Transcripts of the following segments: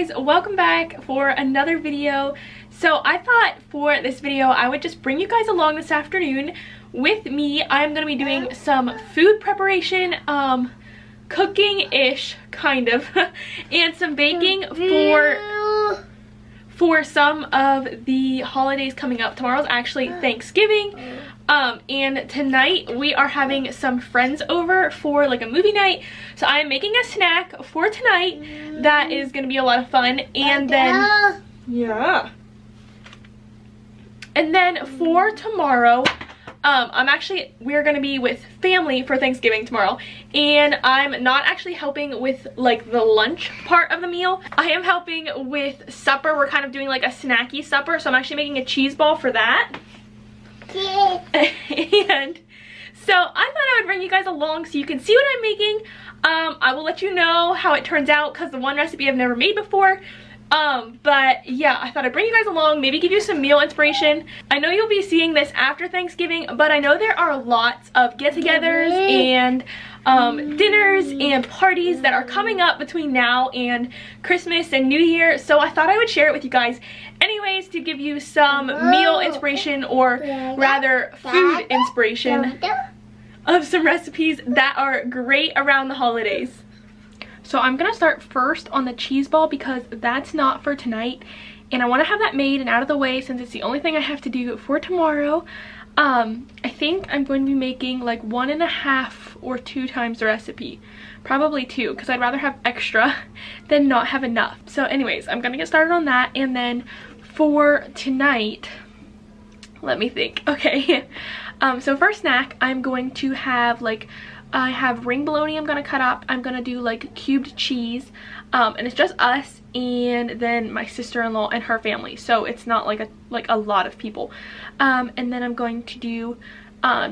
guys, welcome back for another video. So I thought for this video I would just bring you guys along this afternoon with me. I'm gonna be doing some food preparation, cooking-ish kind of, and some baking for some of the holidays coming up. Tomorrow's actually Thanksgiving, and tonight we are having some friends over for like a movie night. So I'm making a snack for tonight that is gonna be a lot of fun, and then for tomorrow, we're gonna be with family for Thanksgiving tomorrow, and I'm not actually helping with like the lunch part of the meal. I am helping with supper. We're kind of doing like a snacky supper, so I'm actually making a cheese ball for that. And so I thought I would bring you guys along so you can see what I'm making. I will let you know how it turns out because the one recipe I've never made before. But yeah, I thought I'd bring you guys along, maybe give you some meal inspiration. I know you'll be seeing this after Thanksgiving, but I know there are lots of get-togethers and dinners and parties that are coming up between now and Christmas and New Year, so I thought I would share it with you guys anyways to give you some meal inspiration, or rather food inspiration of some recipes that are great around the holidays. So I'm gonna start first on the cheese ball because that's not for tonight, and I want to have that made and out of the way since it's the only thing I have to do for tomorrow. I think I'm going to be making like 1.5 or 2 times the recipe, probably 2, because I'd rather have extra than not have enough. So anyways, I'm gonna get started on that, and then for tonight, let me think. Okay, so for snack I'm going to have like, I have ring bologna I'm gonna cut up. I'm gonna do like cubed cheese, and it's just us and then my sister-in-law and her family, so it's not like a lot of people. And then I'm going to do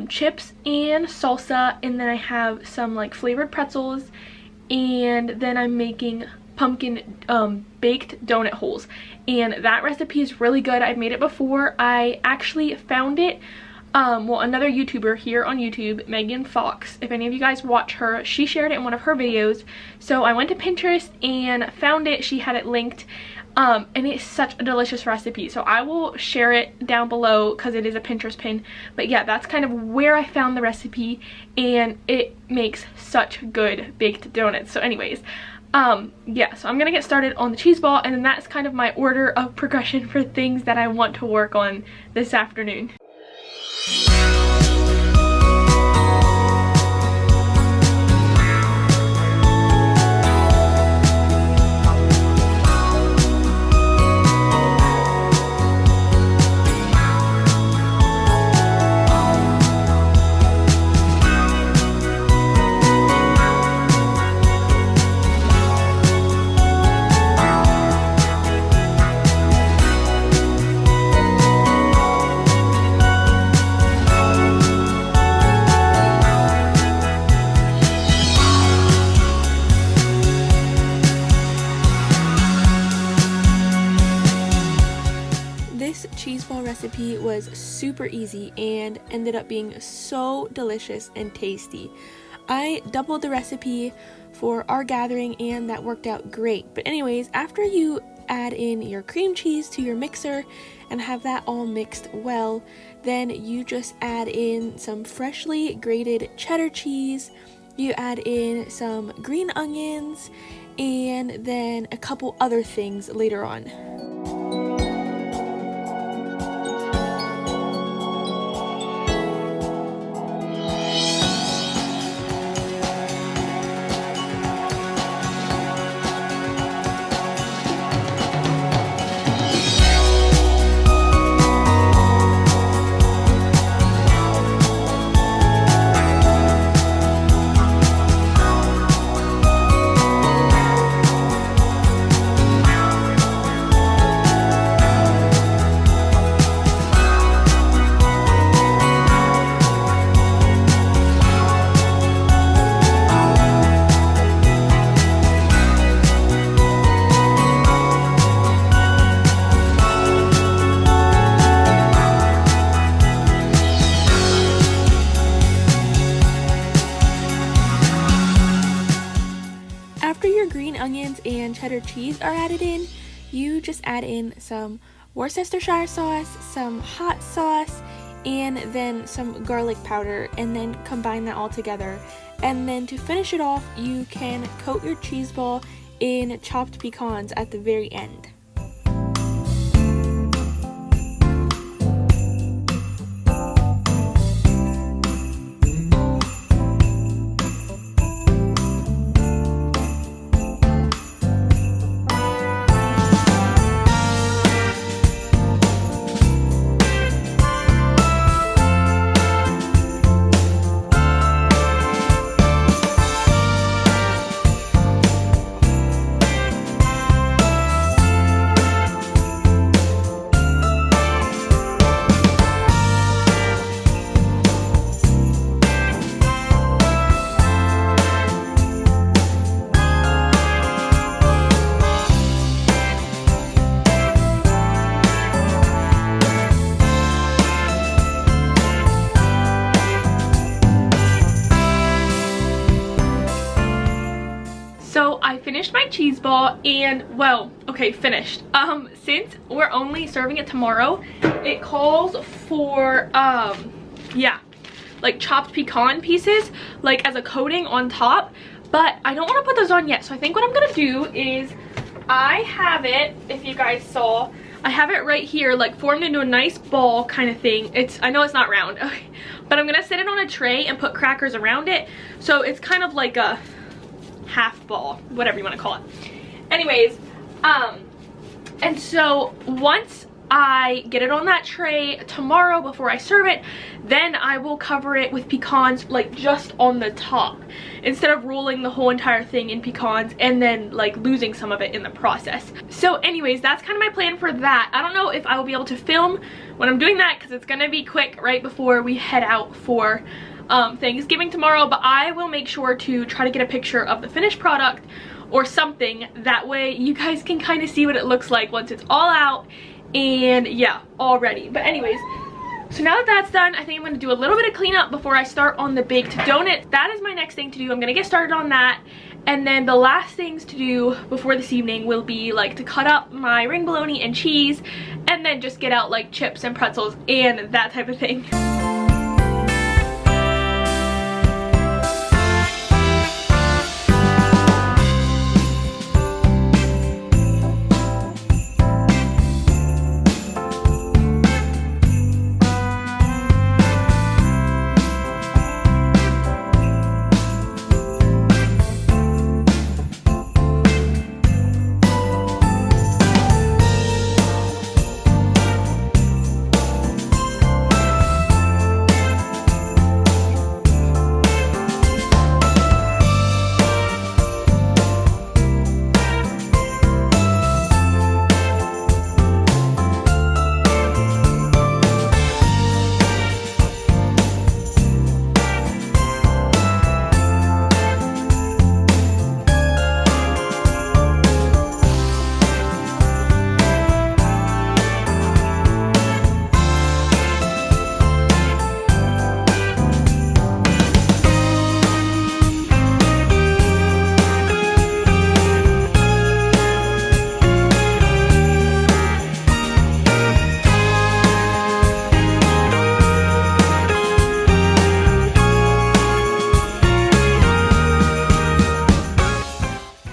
chips and salsa, and then I have some like flavored pretzels, and then I'm making pumpkin baked donut holes, and that recipe is really good. I've made it before. I actually found it another YouTuber here on YouTube, Megan Fox. If any of you guys watch her, she shared it in one of her videos. So I went to Pinterest and found it. She had it linked, and it's such a delicious recipe. So I will share it down below because it is a Pinterest pin. But yeah, that's kind of where I found the recipe, and it makes such good baked donuts. So anyways, yeah, so I'm gonna get started on the cheese ball, and then that's kind of my order of progression for things that I want to work on this afternoon. Cheese ball recipe was super easy and ended up being so delicious and tasty. I doubled the recipe for our gathering and that worked out great. But anyways, after you add in your cream cheese to your mixer and have that all mixed well, then you just add in some freshly grated cheddar cheese, you add in some green onions, and then a couple other things later on. cheddar cheese are added in, you just add in some Worcestershire sauce, some hot sauce, and then some garlic powder, and then combine that all together. And then to finish it off, you can coat your cheese ball in chopped pecans at the very end. I finished my cheese ball, and well, okay, finished. Since we're only serving it tomorrow, it calls for yeah, like chopped pecan pieces, like as a coating on top, but I don't want to put those on yet. So I think what I'm gonna do is, I have it, if you guys saw, I have it right here, like formed into a nice ball kind of thing. I know it's not round, okay, but I'm gonna sit it on a tray and put crackers around it, so it's kind of like a half ball, whatever you want to call it. Anyways, and so once I get it on that tray tomorrow before I serve it, then I will cover it with pecans, like just on the top, instead of rolling the whole entire thing in pecans and then like losing some of it in the process. So anyways, that's kind of my plan for that. I don't know if I will be able to film when I'm doing that, because it's gonna be quick right before we head out for Thanksgiving tomorrow, but I will make sure to try to get a picture of the finished product or something. That way you guys can kind of see what it looks like once it's all out and yeah, all ready. But anyways, so now that that's done, I think I'm going to do a little bit of cleanup before I start on the baked donut. That is my next thing to do. I'm going to get started on that, and then the last things to do before this evening will be like to cut up my ring bologna and cheese, and then just get out like chips and pretzels and that type of thing.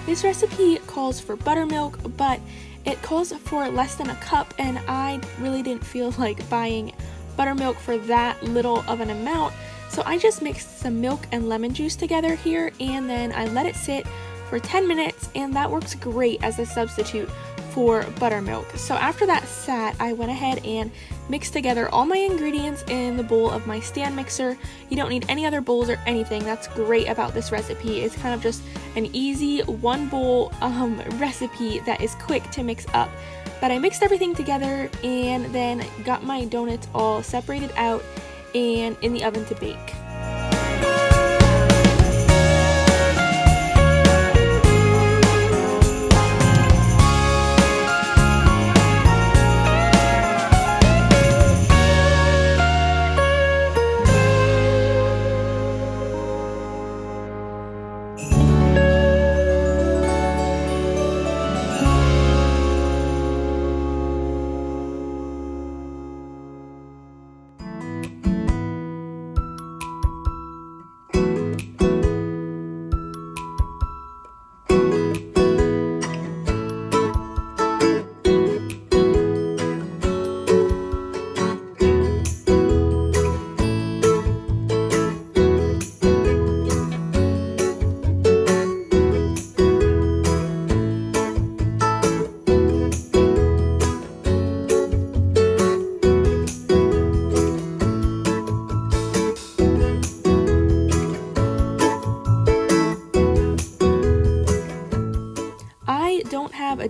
This recipe calls for buttermilk, but it calls for less than a cup, and I really didn't feel like buying buttermilk for that little of an amount, so I just mixed some milk and lemon juice together here, and then I let it sit for 10 minutes, and that works great as a substitute for buttermilk. So after that sat, I went ahead and mixed together all my ingredients in the bowl of my stand mixer. You don't need any other bowls or anything. That's great about this recipe. It's kind of just an easy one bowl recipe that is quick to mix up. But I mixed everything together and then got my donuts all separated out and in the oven to bake.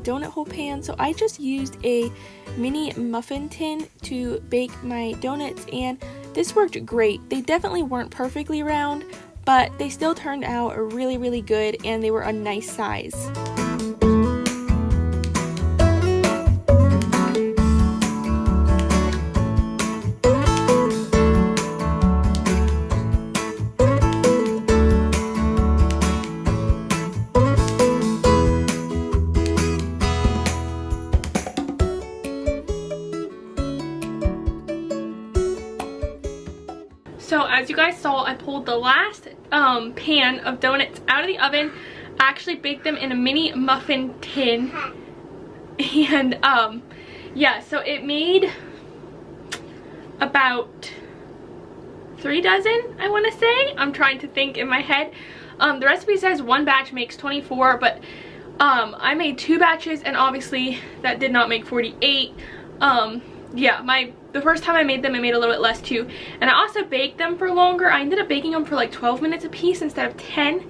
donut hole pan, so I just used a mini muffin tin to bake my donuts, and this worked great. They definitely weren't perfectly round, but they still turned out really good, and they were a nice size. So as you guys saw, I pulled the last pan of donuts out of the oven. I actually baked them in a mini muffin tin. And yeah, so it made about 3 dozen, I want to say. I'm trying to think in my head. The recipe says 1 batch makes 24, but I made 2 batches, and obviously that did not make 48. Yeah, the first time I made them, I made a little bit less too. And I also baked them for longer. I ended up baking them for like 12 minutes a piece instead of 10,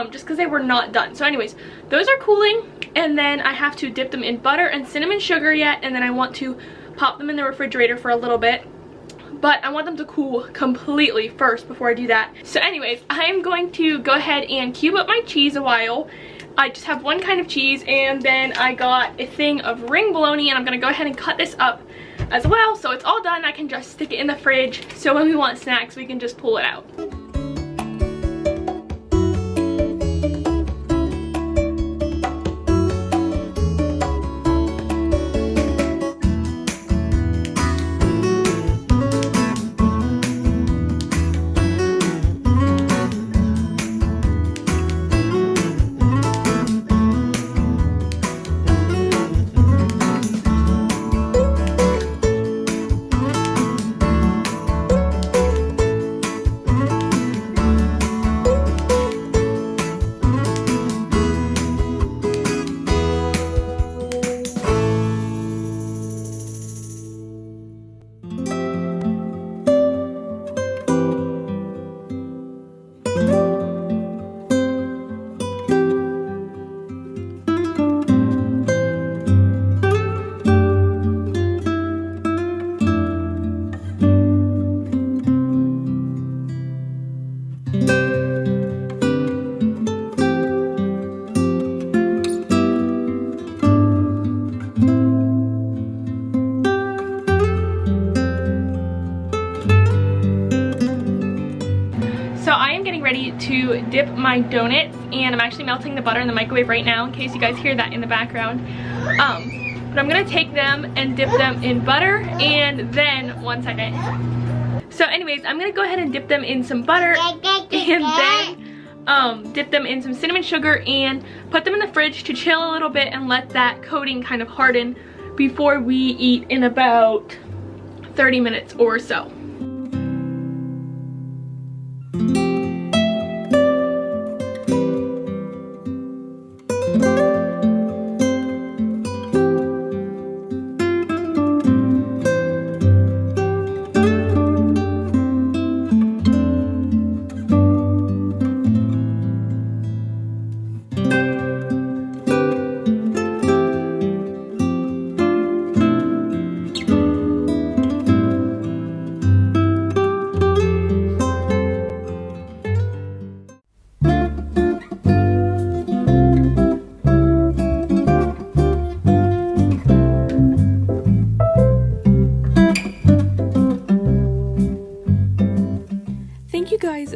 just because they were not done. So anyways, those are cooling, and then I have to dip them in butter and cinnamon sugar yet, and then I want to pop them in the refrigerator for a little bit. But I want them to cool completely first before I do that. So anyways, I'm going to go ahead and cube up my cheese a while. I just have 1 kind of cheese, and then I got a thing of ring bologna, and I'm gonna go ahead and cut this up as well, so it's all done. I can just stick it in the fridge, so when we want snacks we can just pull it out. Ready to dip my donuts, and I'm actually melting the butter in the microwave right now in case you guys hear that in the background. But I'm gonna take them and dip them in butter, and then 1 second. So anyways, I'm gonna go ahead and dip them in some butter, and then dip them in some cinnamon sugar and put them in the fridge to chill a little bit and let that coating kind of harden before we eat in about 30 minutes or so.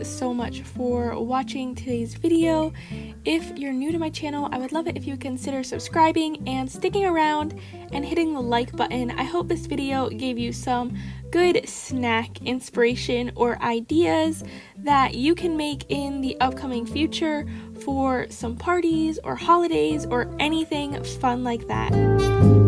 So much for watching today's video. If you're new to my channel, I would love it if you consider subscribing and sticking around and hitting the like button. I hope this video gave you some good snack inspiration or ideas that you can make in the upcoming future for some parties or holidays or anything fun like that.